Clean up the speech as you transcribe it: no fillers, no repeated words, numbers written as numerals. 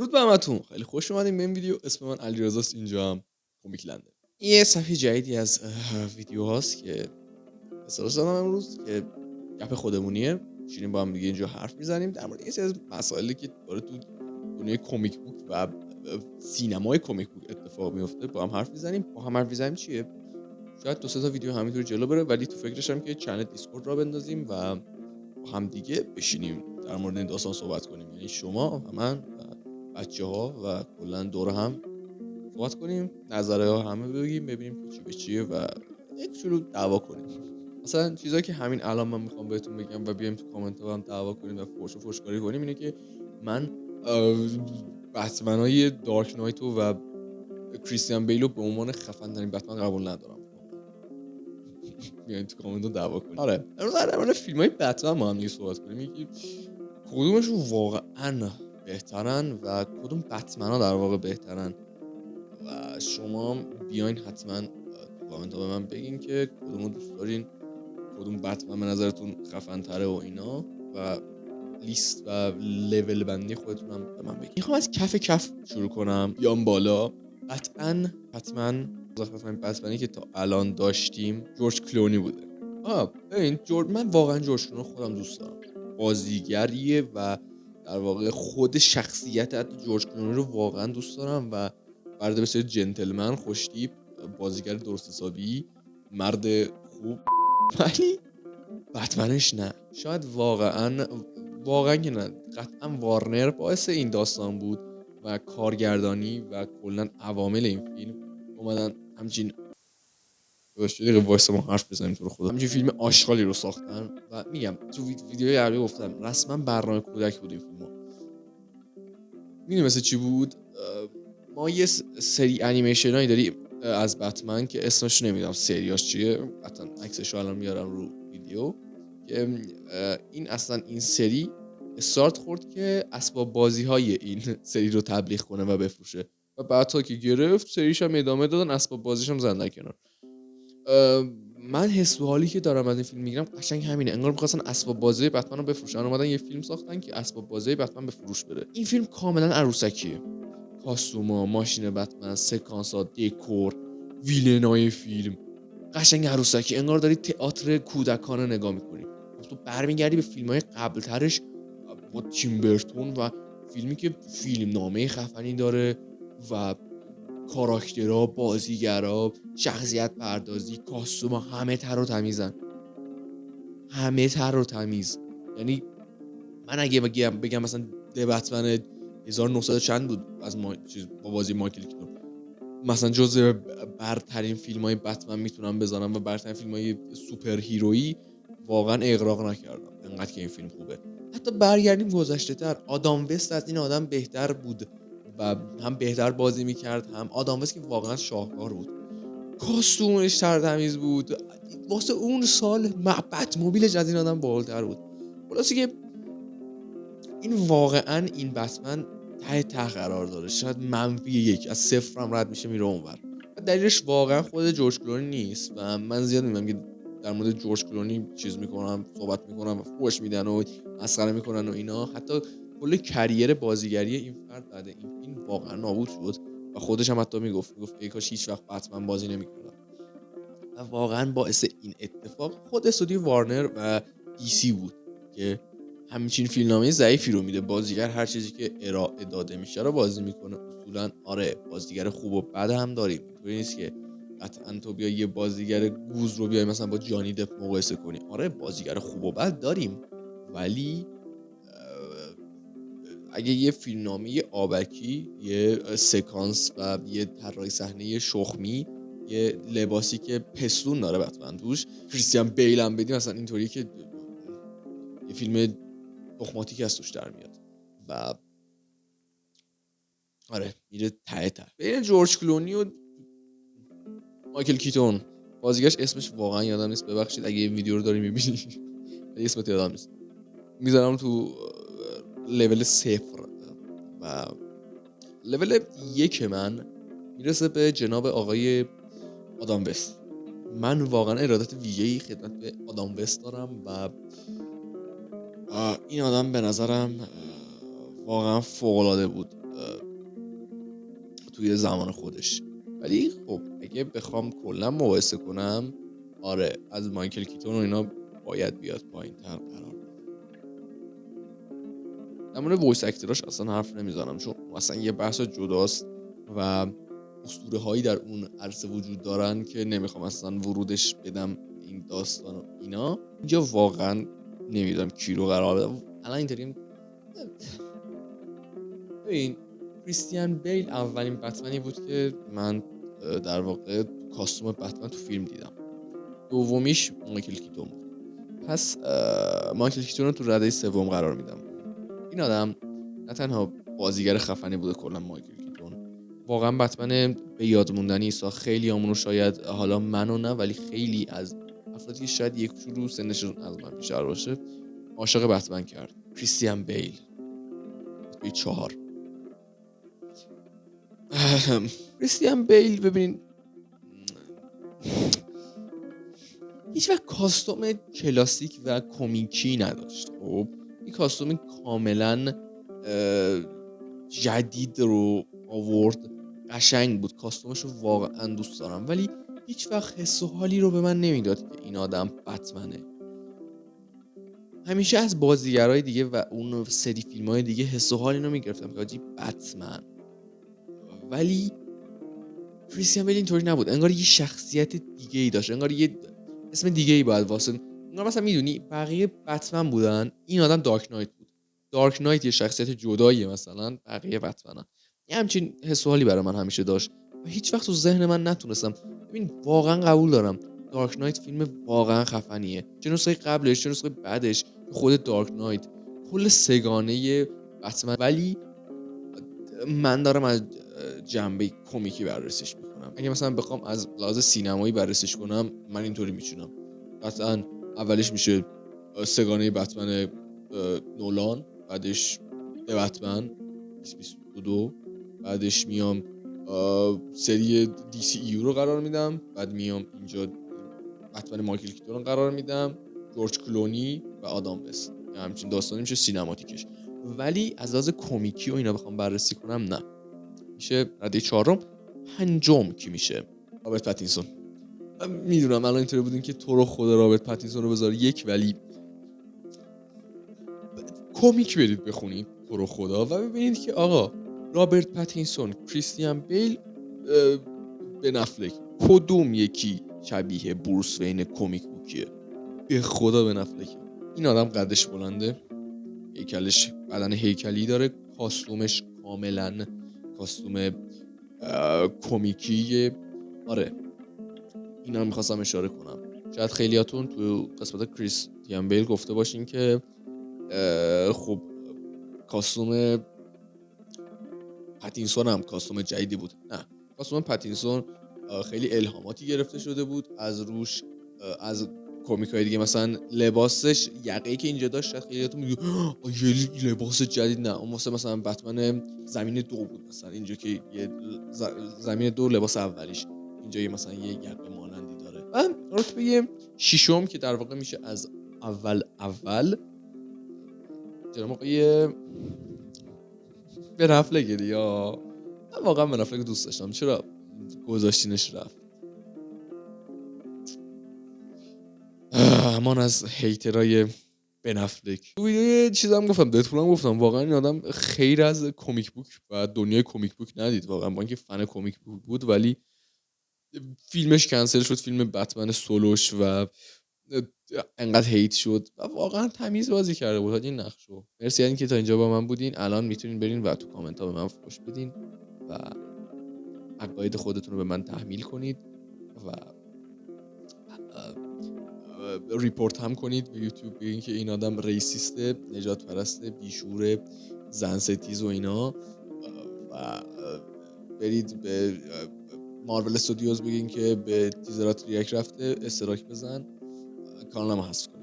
درود به همتون، خیلی خوش اومدیم به این ویدیو. اسم من علیرضاست، اینجا هم کمیک لنده. یه صفحه جدیدی از ویدیو هاست که استفاده دادم امروز که گپ خودمونیه. شیرین با هم دیگه اینجا حرف میزنیم در مورد یه سری از مسائلی که داره تو دنیای کمیک بوک و سینمای کمیک بوک اتفاق میفته. با هم حرف میزنیم چیه؟ شاید 2-3 تا ویدیو همینطوری جلو بره، ولی تو فکرشم که چنل دیسکورد را بندازیم و با هم دیگه بشینیم در مورد این داستان صحبت کنیم. یعنی شما و من و بچه‌ها و کلا دور هم صحبت کنیم، نظره ها همه بگیم، ببینیم که چی به چیه و یک شروع دعوا کنیم. مثلا چیزایی که همین الان من میخوام بهتون بگم و بیایم تو کامنت ها هم دعوا کنیم و فوش و فوشکاری کنیم اینه که من بتمنای دارک نایتو و کریستیان بیلو به عنوان خفن ترین بتمن قبول ندارم. بیاین تو کامنت ها دعوا کنیم. آره امروز در مورد فیلمای بتمن ما هم دیگه صحبت کنیم که کدومشون واقعا بهترن و کدوم بتمن ها در واقع بهترن و شما بیاین حتما تو کامنت ها به من بگین که کدومو دوست دارین، کدوم بتمن به نظرتون خفن تره و اینا و لیست و لول بندی خودتون هم به من بگین. میخوام از کف شروع کنم بیام بالا. قطعا حتما بتمنی که تا الان داشتیم جورج کلونی بوده. ببین من واقعا جورج کلونی خودم دوست دارم. بازیگریه و در واقع خود شخصیت حتی جورج کلونی رو واقعا دوست دارم و مرد بسیار جنتلمن، خوشتیپ، بازیگر درست حسابی، مرد خوب. ولی بتمنش نه. شاید واقعا که نه، قطعا وارنر باعث این داستان بود و کارگردانی و کلا عوامل این فیلم اومدن همچین وایس ما حرف بزنیم تو رو خدا، همچین فیلم آشغالی رو ساختن و میگم تو ویدیوی قبلی گفتم رسما برنامه کودک بود این فیلم ها. میدونی مثل چی بود؟ ما یه سری انیمیشن هایی داریم از بتمن که اسمش نمیدونم سریاش چیه، حتما عکسشو الان میارم رو ویدیو که این سری استارت خورد که اسباب بازی های این سری رو تبلیغ کنه و بفروشه و بعد تا که گرفت سریش هم ادامه دادن، اسباب بازیش هم زدن کنار. من حس و حالی که دارم از این فیلم میگیرم قشنگ همینه، انگار می‌خواستن اسباب بازی بتمن رو بفروشن، اومدن یه فیلم ساختن که اسباب بازی بتمن به فروش بره. این فیلم کاملا عروسکیه. کاستوما، ماشین بتمن، سکانس‌ها، دکور، ویلنای فیلم قشنگ عروسکی، انگار داری تئاتر کودکانه نگاه می‌کنی. تو برمیگردی به فیلم‌های قبل‌ترش با تیم برتون و فیلمی که فیلم نامه خفنی داره و کاراکترها، بازیگرا، شخصیت پردازی، کاستوم همه تر و تمیز. یعنی من اگه بگم مثلا بتمن 1900 چند بود از با بازی مایکل کیتون، مثلا جزء برترین فیلم‌های بتمن میتونم بذارم و برترین فیلم‌های سوپر هیرویی، واقعا اغراق نکردم انقدر که این فیلم خوبه. حتی برگردیم گذشته تر، آدام وست از این آدم بهتر بود و هم بهتر بازی میکرد، هم آدام وست که واقعا شاهکار بود، کاستومش ترتمیز بود، واسه اون سال بت موبیلش از این آدم بالاتر بود. خلاصه که این واقعا این بتمن ته قرار داره، شاید -1 از 0 هم رد میشه میره اونور. دلیلش واقعا خود جورج کلونی نیست و من زیاد میگم که در مورد جورج کلونی چیز میکنم، صحبت میکنم و فوش میدن و مسخره میکنن و اینا. حتی کل کریر بازیگری این فرد بعد این فیلم واقعا نابود شد و خودش هم حتی میگفت ای کاش هیچ وقت بتمن بازی نمیکردم. و واقعا باعث این اتفاق خود استودیو وارنر و دی سی بود که همچین فیلمنامه ضعیفی رو میده. بازیگر هر چیزی که ارائه داده میشه رو بازی میکنه اصولا. آره بازیگر خوب و بد هم داریم، اینطوری نیست که قطعا تو بیای یه بازیگر گوز رو بیای مثلا با جانی دپ مقایسه کنی. آره بازیگر خوب و بد داریم، ولی اگه یه فیلمنامه آبکی، یه سکانس و یه طراحی صحنه شخمی، یه لباسی که پستون داره بتمن توش، کریستیان بیل هم بدیم مثلا اینطوری که یه فیلم دغماتیک از توش در میاد و آره میره ته بین جورج کلونی و مایکل کیتون. بازیگرش اسمش واقعا یادم نیست، ببخشید اگه این ویدیو رو داری میبینی اسمت یادم نیست. میذارم تو لول 0 و لول 1 من میرسه به جناب آقای آدام وست. من واقعا ارادت ویژه‌ای خدمت به آدام وست دارم و این آدم به نظرم واقعا فوق‌العاده بود. توی زمان خودش. ولی خب اگه بخوام کلا مقایسه کنم، آره از مایکل کیتون و اینا باید بیاد پایین‌تر قرار بده. در مورد وایس اکتراش اصلا حرف نمیزنم، چون مثلا یه بحث جداست و اسطوره هایی در اون عرصه وجود دارن که نمیخوام اصلا ورودش بدم این داستان و اینا. اینجا واقعا نمیدونم کی رو قرار بدم. الان اینطوریم. ببین کریستیان بیل اولین بتمنی بود که من در واقع کاستوم بتمن تو فیلم دیدم. دومیش مایکل کیتون بود. پس مایکل کیتون رو تو رده سوم قرار میدم. این آدم نه تنها بازیگر خفنی بوده، کلا مایکل کیتون واقعا بتمن به یاد موندنی ساخت. خیلی همونو شاید حالا منو نه ولی خیلی از افرادی که شاید یک شروع سنشون از من بیشتر باشه عاشق بتمن کرد. کریستیان بیل رتبه 4. کریستیان بیل ببین هیچ وقت کاستوم کلاسیک و کمیکی نداشت. خب این کاستوم کاملا جدید رو آورد، قشنگ بود، کاستومش رو واقعا دوست دارم، ولی هیچ وقت حس و حالی رو به من نمیداد که این آدم بتمنه. همیشه از بازیگرای دیگه و اون سری فیلم‌های دیگه حس و حال اینو میگرفتم که آجی بتمن، ولی کریستیان بیل اینطوری نبود. انگار یه شخصیت دیگه ای داشت، انگار یه اسم دیگه ای باید واسه، انگار مثلا میدونی بقیه بتمن بودن، این آدم دارک نایت بود. دارک نایت یه شخصیت جداییه، مثلا بقیه بتمنن. یه همچین حس و حالی برای من همیشه داشت و هیچ وقت تو ذهن من نتونستم. ببین واقعا قبول دارم دارک نایت فیلم واقعا خفنیه، چه نسخه قبلش چه نسخه بعدش، خود دارک نایت کل سگانه بتمن، ولی من دارم از جنبه کمیکی بررسیش میکنم. اگه مثلا بخوام از لحاظ سینمایی بررسیش کنم من اینطوری میچونم. قطعا اولش میشه سگانه بتمن نولان، بعدش به بتمن 2022، بعدش میام سری دی سی ایو رو قرار میدم، بعد میام اینجا بتمن مایکل کیتون رو قرار میدم، جورج کلونی و آدام وست. همچین داستانی میشه سینماتیکش. ولی از لحاظ کمیکی و اینا بخوام بررسی کنم نه، میشه رده 4. 5 کی میشه؟ رابرت پاتینسون. میدونم الان اینطوری بودین که تو رو خدا رابرت پاتینسون رو بذار یک، ولی کمیک برید بخونید تو رو خدا و ببینید که آقا رابرت پاتینسون، کریستیان بیل، بن افلک، کدوم یکی شبیه بروس وین کمیک بوکیه؟ به خدا بن افلک. این آدم قدش بلنده، هیکلش بدن هیکلی داره، کاستومش کاملا کاستوم کمیکیه. آره اینا رو میخواستم اشاره کنم. شاید خیلیاتون تو قسمت کریستیان بیل گفته باشین که خب کاستوم پاتینسون هم کاستوم جدیدی بود. نه، کاستوم پاتینسون خیلی الهاماتی گرفته شده بود از روش، از کمیک‌های دیگه. مثلا لباسش یقه‌ای که اینجا داشت خیلیاتون میگه یه لباس جدید. نه اون مثلا بتمن زمین 2 بود، مثلا اینجا که یه زمین 2 لباس اولیش، اینجا مثلا یه یقه مانندی داره. و رتبه 6 که در واقع میشه از اول جناب آقای بن افلک دیگه. من واقعا بن افلک دوست داشتم، چرا گذاشتینش رفت؟ امان از هیترای بن افلک. تو ویدیو چیزام گفتم، ددپولم گفتم واقعا این آدم خیر از کمیک بوک و دنیای کمیک بوک ندید واقعا، با اینکه فن کمیک بوک بود ولی فیلمش کنسل شد، فیلم بتمن سولوش، و انقدر هیت شد و واقعا تمیز بازی کرده بود این نقشو. مرسی اینکه تا اینجا با من بودین. الان میتونین برین و تو کامنت ها به من فوش بدین و عقاید خودتون رو به من تحمیل کنید و ریپورت هم کنید به یوتیوب، بگین که این آدم ریسیسته، نجات پرسته، بیشوره، زن ستیز و اینا، و برید به مارول استودیوز بگین که به تیزرات ریاکت رفته استراک بزن، کانالم حذف کن.